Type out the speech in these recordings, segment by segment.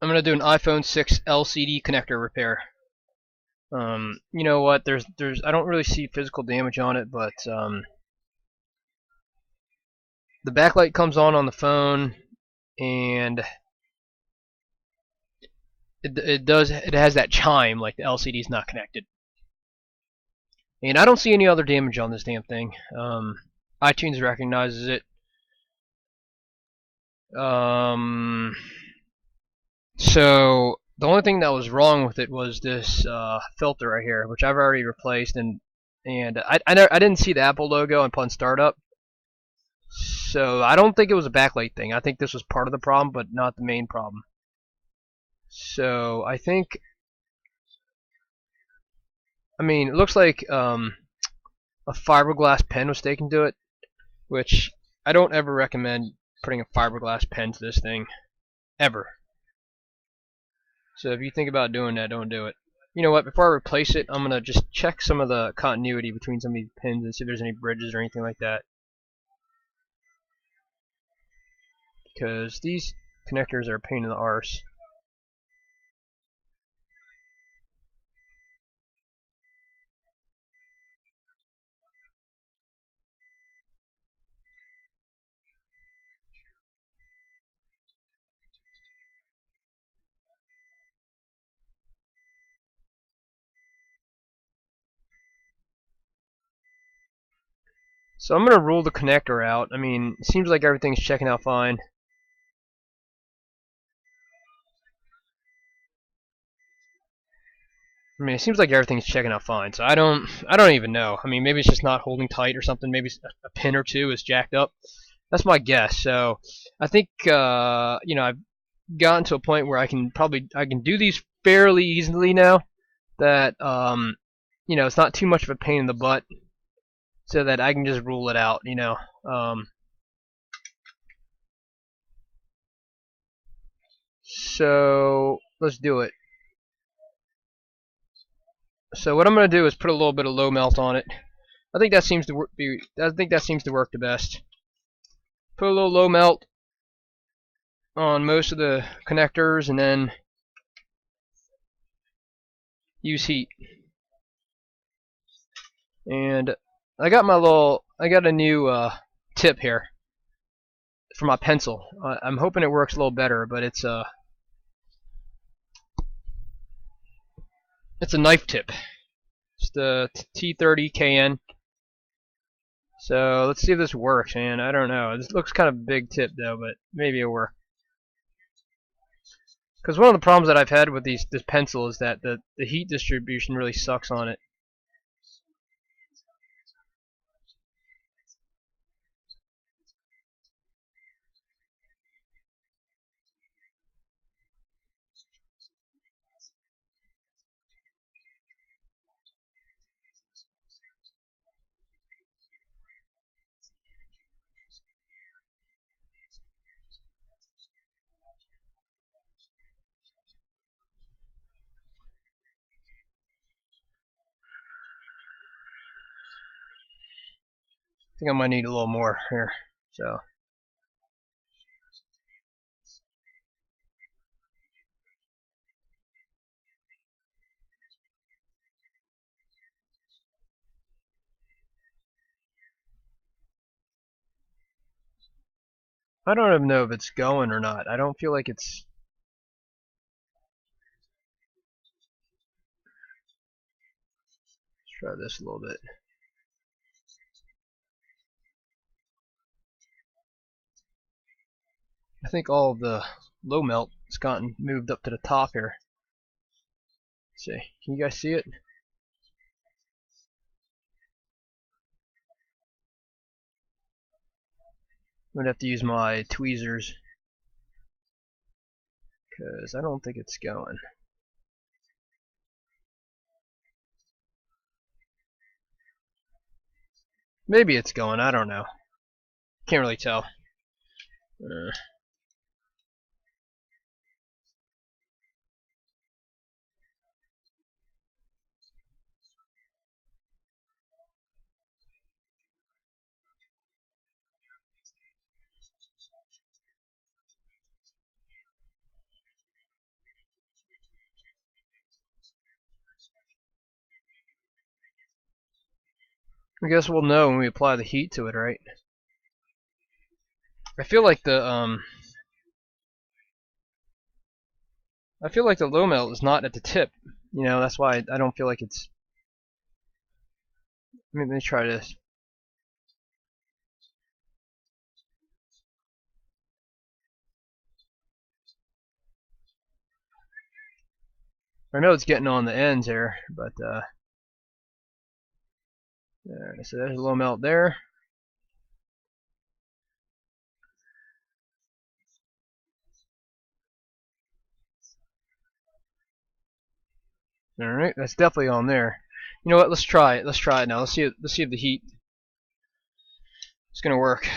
I'm gonna do an iPhone 6 LCD connector repair. You know what? I don't really see physical damage on it, but the backlight comes on the phone, and it has that chime like the LCD is not connected. And I don't see any other damage on this damn thing. iTunes recognizes it. So the only thing that was wrong with it was this filter right here, which I've already replaced, and I didn't see the Apple logo upon startup, so I don't think it was a backlight thing. I think this was part of the problem, but not the main problem. So I think, I mean, it looks like a fiberglass pen was taken to it, which I don't ever recommend putting a fiberglass pen to this thing, ever. So if you think about doing that, don't do it. You know what, before I replace it, I'm going to just check some of the continuity between some of these pins and see if there's any bridges or anything like that. Because these connectors are a pain in the arse. So I'm going to rule the connector out. I mean, it seems like everything's checking out fine. I mean, it seems like everything's checking out fine. So I don't even know. I mean, maybe it's just not holding tight or something. Maybe a pin or two is jacked up. That's my guess. So I think you know, I've gotten to a point where I can do these fairly easily now. That you know, it's not too much of a pain in the butt, so that I can just rule it out. You know. So let's do it. So what I'm going to do is put a little bit of low melt on it. I think that seems to work. I think that seems to work the best. Put a little low melt on most of the connectors, and then use heat. And I got a new tip here for my pencil. I'm hoping it works a little better, but it's a knife tip. It's the T30KN. So let's see if this works, man. I don't know. This looks kind of a big tip though, but maybe it'll work. Because one of the problems that I've had with this pencil is that the heat distribution really sucks on it. I think I might need a little more here. So I don't even know if it's going or not. I don't feel like it's. Let's try this a little bit. I think all of the low melt has gotten moved up to the top here. Let's see, can you guys see it? I'm gonna have to use my tweezers because I don't think it's going. Maybe it's going. I don't know. Can't really tell. I guess we'll know when we apply the heat to it, right? I feel like the low melt is not at the tip. You know, that's why I don't feel like it's. Let me try this. I know it's getting on the ends here, but so there's a low melt there. All right, that's definitely on there. You know what? Let's try it. Let's try it now. Let's see if the heat is gonna work.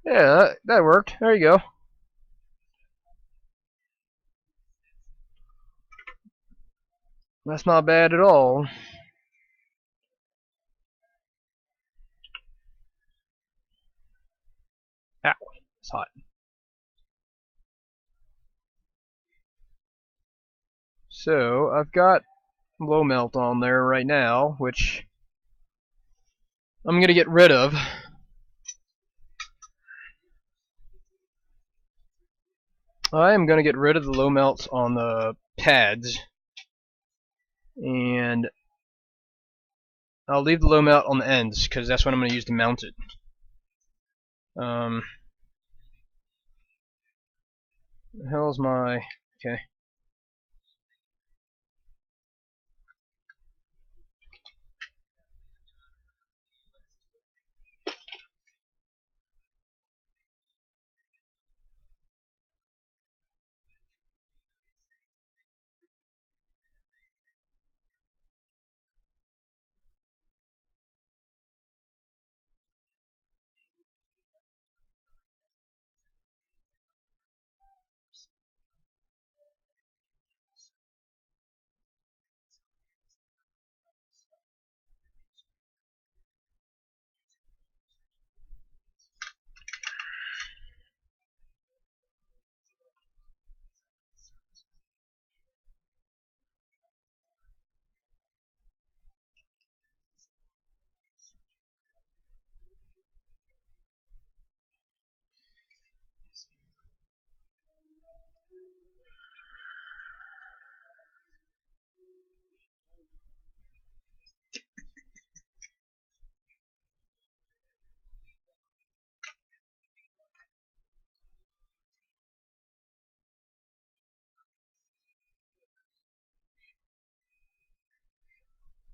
Yeah, that worked. There you go. That's not bad at all. Ow, it's hot. So I've got low melt on there right now, which I'm gonna get rid of. I am gonna get rid of the low melt on the pads, and I'll leave the low melt on the ends because that's what I'm gonna use to mount it. The hell's my okay?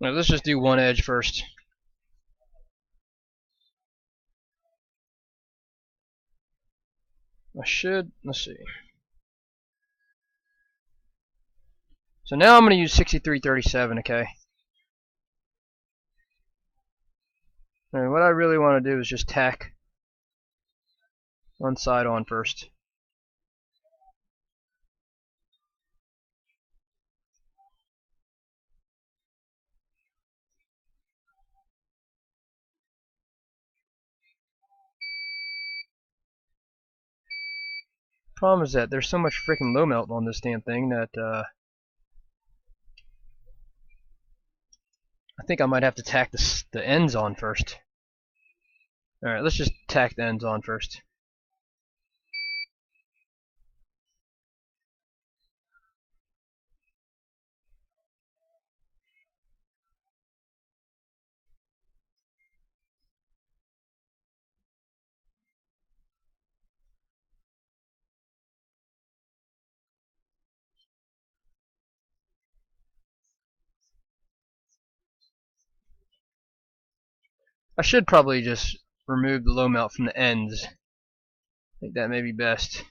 Now let's just do one edge first. Let's see. So now I'm going to use 6337, okay? And what I really want to do is just tack one side on first. Problem is that there's so much freaking low melt on this damn thing that I think I might have to tack the ends on first. Alright, let's just tack the ends on first. I should probably just remove the low melt from the ends. I think that may be best.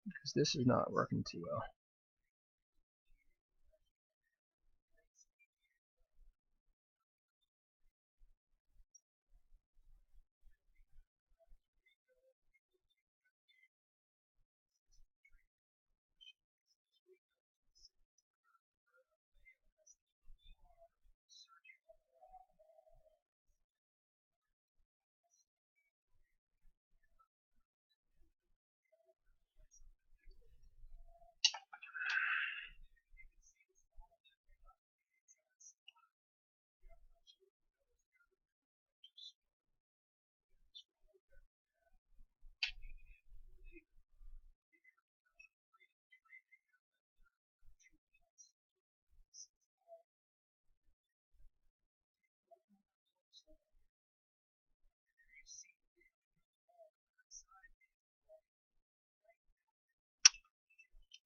Because this is not working too well.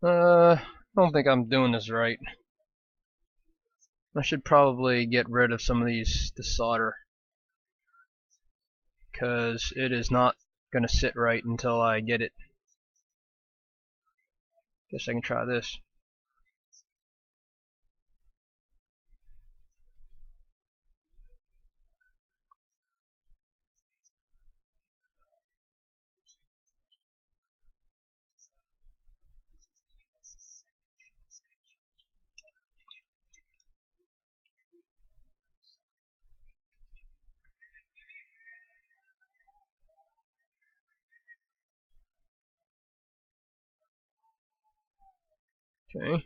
I don't think I'm doing this right. I should probably get rid of some of the solder, because it is not going to sit right until I get it. Guess I can try this. Okay.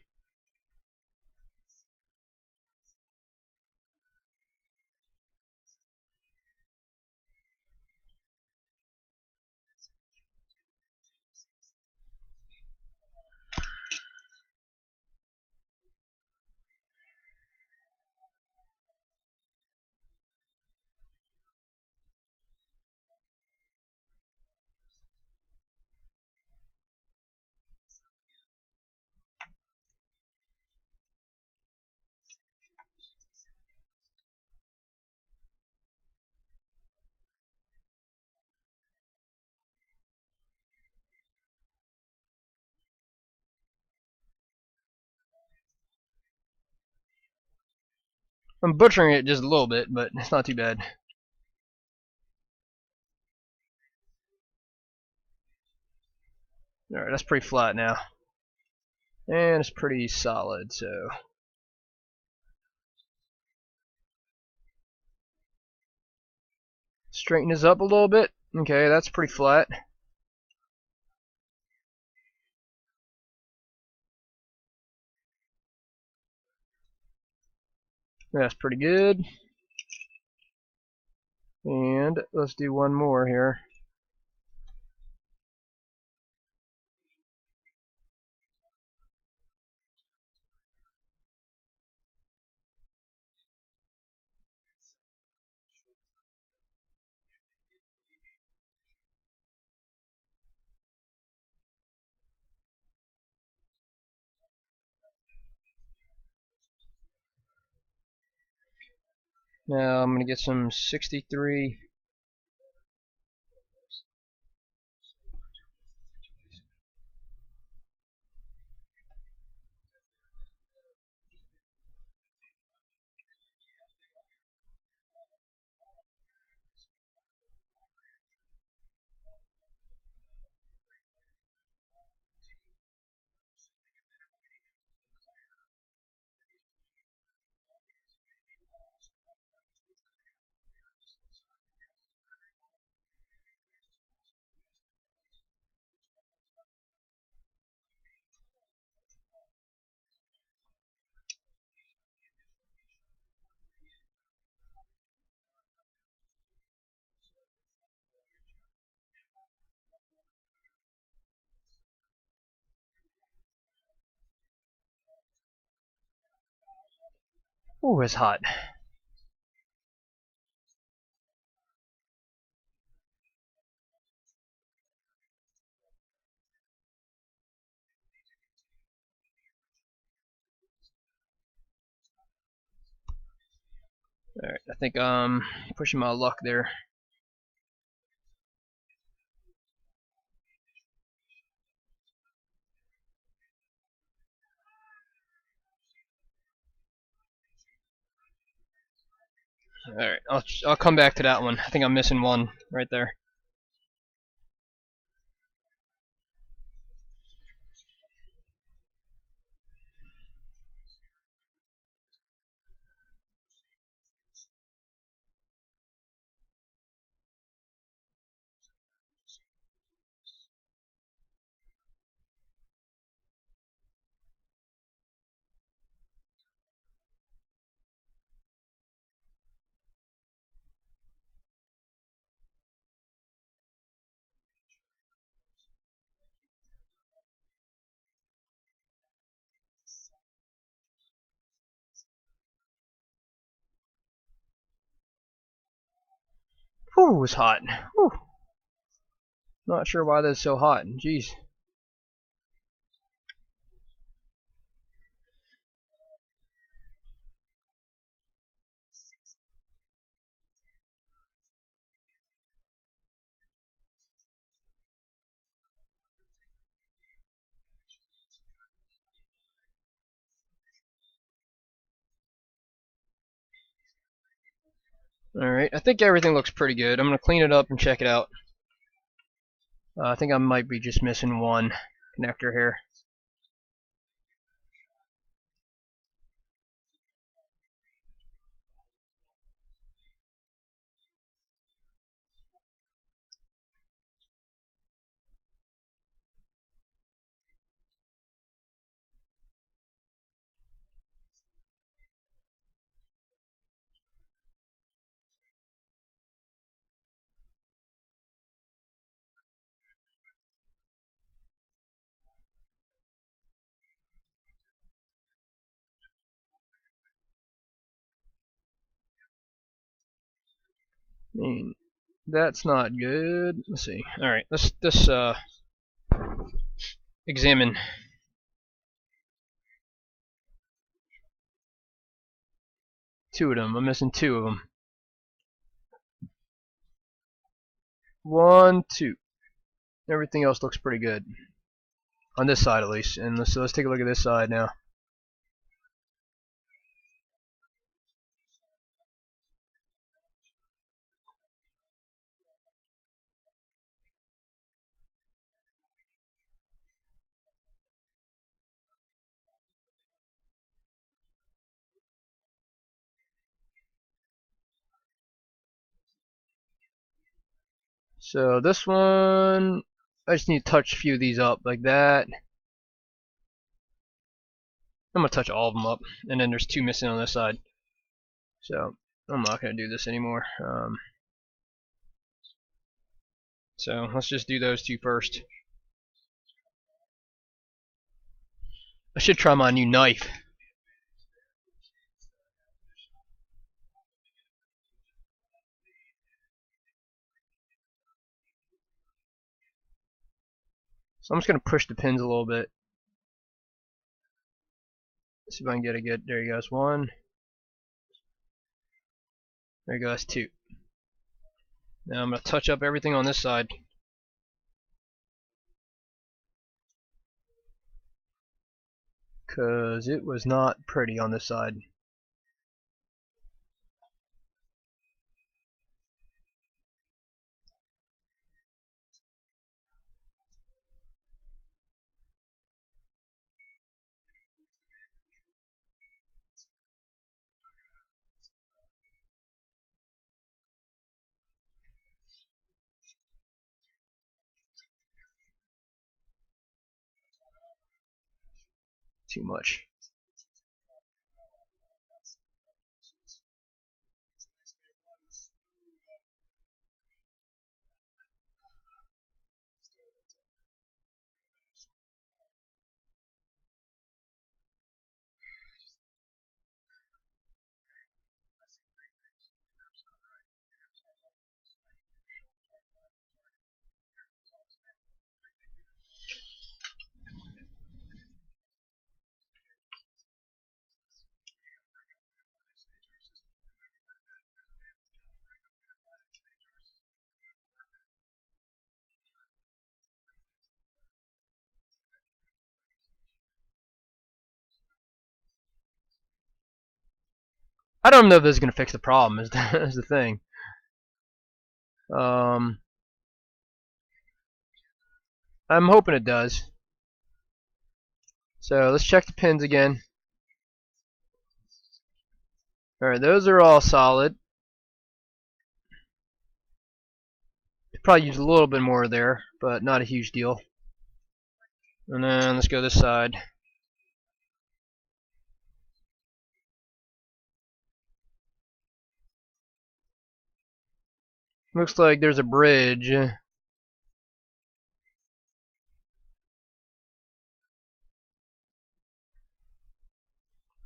I'm butchering it just a little bit, but it's not too bad. Alright, that's pretty flat now. And it's pretty solid, so straighten this up a little bit. Okay, that's pretty flat. That's pretty good. And let's do one more here. Now I'm going to get some 63. Ooh, it's hot. Alright, I think I'm pushing my luck there. Alright, I'll come back to that one. I think I'm missing one right there. Whew, it's hot. Whew. Not sure why that's so hot. Jeez. Alright, I think everything looks pretty good. I'm going to clean it up and check it out. I think I might be just missing one connector here. I mean, that's not good. Let's see. Alright, let's examine. Two of them. I'm missing two of them. One, two. Everything else looks pretty good. On this side at least. And let's take a look at this side now. So this one, I just need to touch a few of these up like that. I'm going to touch all of them up. And then there's two missing on this side. So I'm not going to do this anymore. So let's just do those two first. I should try my new knife. So I'm just going to push the pins a little bit. See if I can get a good. There you go. That's one. There you go. That's two. Now I'm going to touch up everything on this side. Because it was not pretty on this side. Too much. don't know if this is gonna fix the problem. Is is the thing. I'm hoping it does. So let's check the pins again. Alright, those are all solid. Probably use a little bit more there, but not a huge deal. And then let's go this side. Looks like there's a bridge.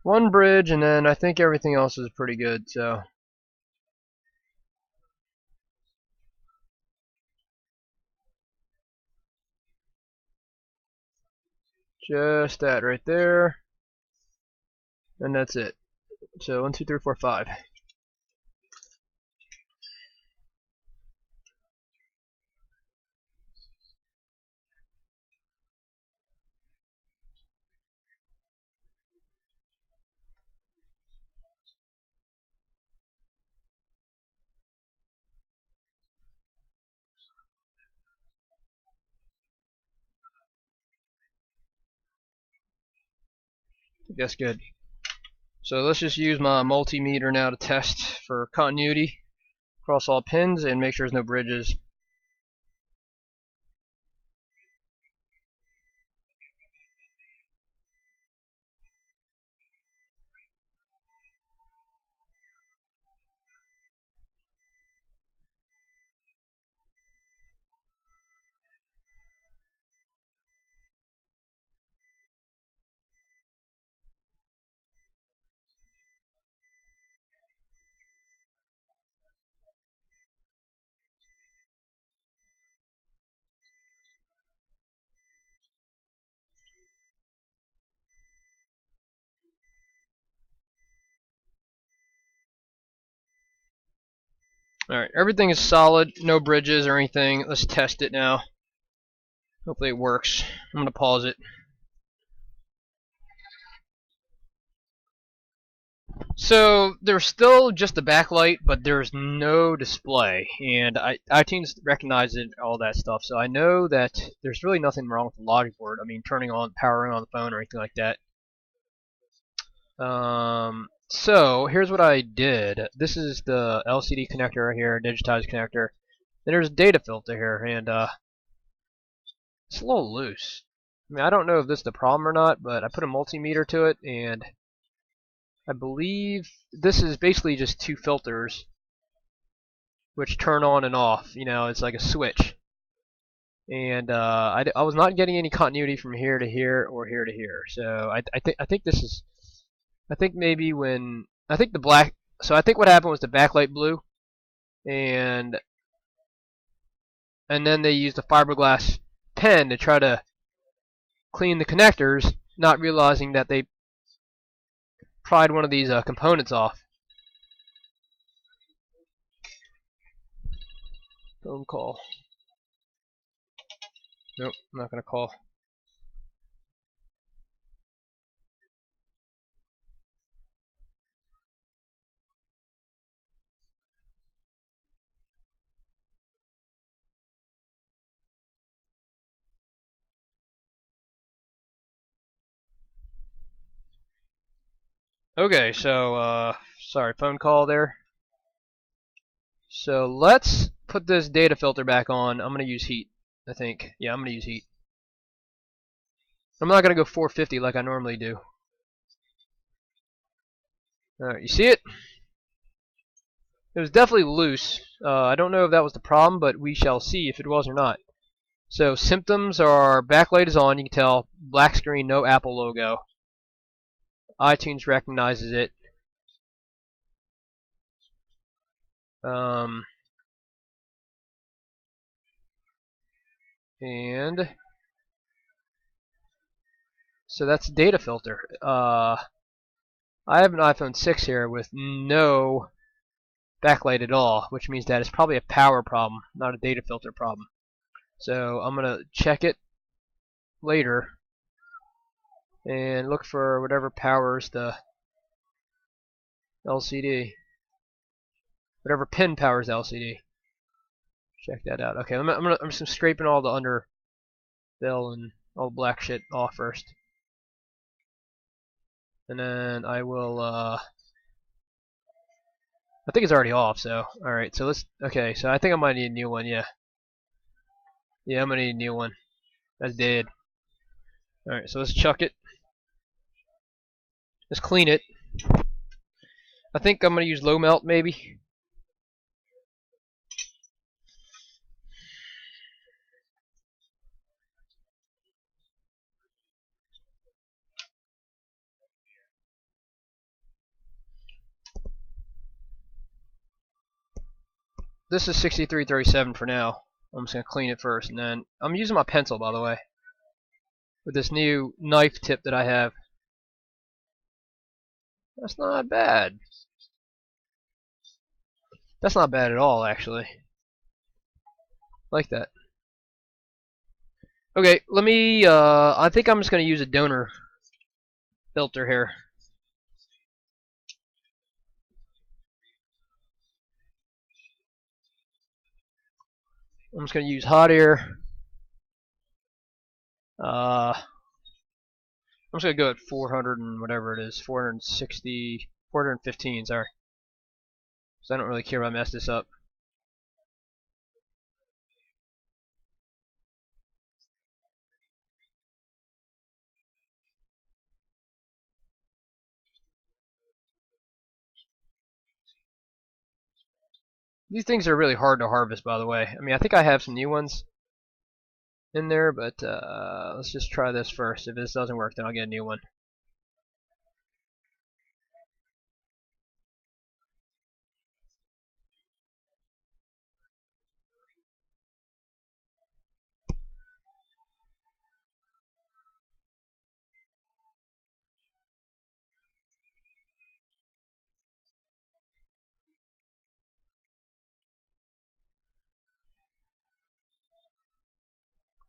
One bridge, and then I think everything else is pretty good, so. Just that right there. And that's it. So 1, 2, 3, 4, 5. That's good. So let's just use my multimeter now to test for continuity across all pins and make sure there's no bridges. Alright, everything is solid, no bridges or anything. Let's test it now. Hopefully it works. I'm going to pause it. So there's still just a backlight, but there's no display, and iTunes recognizes all that stuff. So I know that there's really nothing wrong with the logic board. I mean, turning on, powering on the phone or anything like that. So here's what I did. This is the LCD connector right here, digitized connector. Then there's a data filter here, and it's a little loose. I mean, I don't know if this is the problem or not, but I put a multimeter to it, and I believe this is basically just two filters which turn on and off. You know, it's like a switch. And I was not getting any continuity from here to here or here to here. So I think this is, I think maybe when, I think the black, so I think what happened was the backlight blew, and then they used a fiberglass pen to try to clean the connectors, not realizing that they pried one of these components off. Phone call. Nope, I'm not going to call. Okay, so sorry, phone call there. So let's put this data filter back on. I'm going to use heat, I think. Yeah, I'm going to use heat. I'm not going to go 450 like I normally do. Alright, you see it? It was definitely loose. I don't know if that was the problem, but we shall see if it was or not. So symptoms are backlight is on, you can tell. Black screen, no Apple logo. iTunes recognizes it. And so that's data filter. I have an iPhone 6 here with no backlight at all, which means that it's probably a power problem, not a data filter problem. So I'm gonna check it later and look for whatever powers the LCD. Whatever pin powers LCD. Check that out. Okay, I'm just scraping all the underfill and all the black shit off first. And then I will, I think it's already off, so, alright, so okay, so I think I might need a new one, yeah. Yeah, I'm gonna need a new one. That's dead. Alright, so let's chuck it. Let's clean it. I think I'm gonna use low melt, maybe. This is 6337 for now. I'm just gonna clean it first, and then I'm using my pencil, by the way, with this new knife tip that I have. That's not bad. That's not bad at all, actually. Like that. Okay, let me. I think I'm just gonna use a donor filter here. I'm just gonna use hot air. I'm just gonna go at 400 and whatever it is, 460, 415. Sorry, because I don't really care if I mess this up. These things are really hard to harvest, by the way. I mean, I think I have some new ones in there, but let's just try this first. If this doesn't work, then I'll get a new one.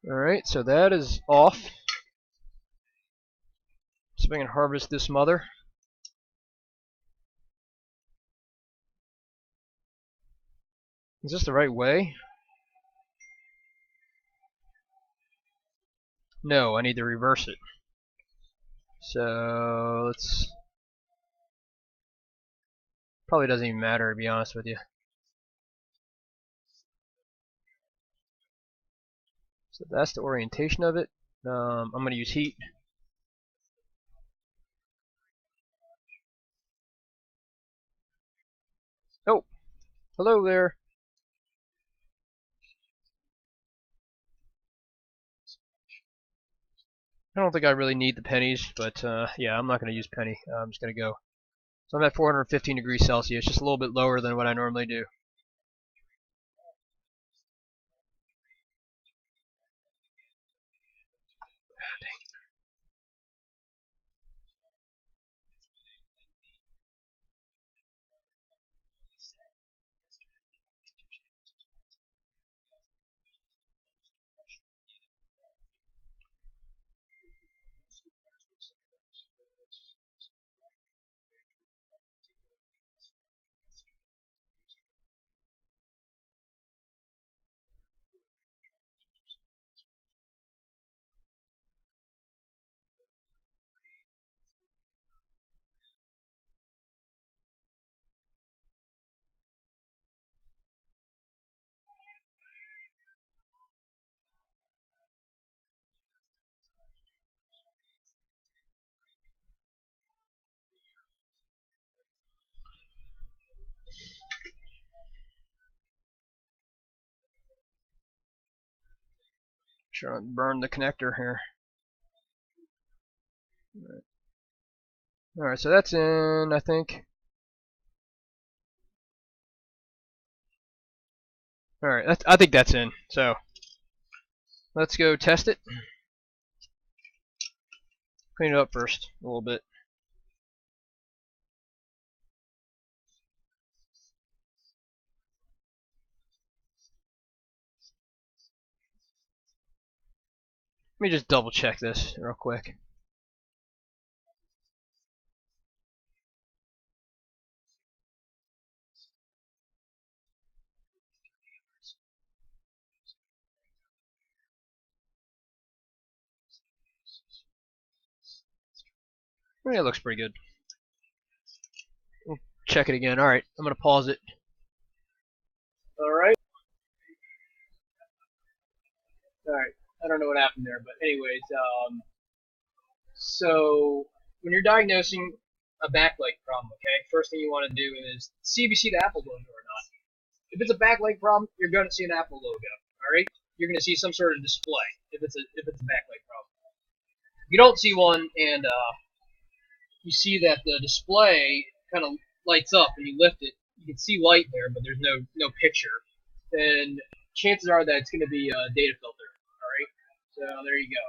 Alright, so that is off. So we can harvest this mother. Is this the right way? No, I need to reverse it. So let's. Probably doesn't even matter, to be honest with you. So that's the orientation of it. I'm going to use heat. Oh, hello there. I don't think I really need the pennies, but yeah, I'm not going to use penny. I'm just going to go. So I'm at 415 degrees Celsius, just a little bit lower than what I normally do. Sure, I'll burn the connector here. Alright, so that's in, I think. Alright, I think that's in. So, let's go test it. Clean it up first, a little bit. Let me just double check this real quick. Yeah, it looks pretty good. We'll check it again. Alright, I'm going to pause it. Alright. Alright, I don't know what happened there, but anyways, so when you're diagnosing a backlight problem, okay, first thing you want to do is see if you see the Apple logo or not. If it's a backlight problem, you're going to see an Apple logo. Alright? You're going to see some sort of display if it's a backlight problem. If you don't see one and you see that the display kind of lights up and you lift it, you can see light there, but there's no picture, then chances are that it's going to be a data filter. Alright? So there you go.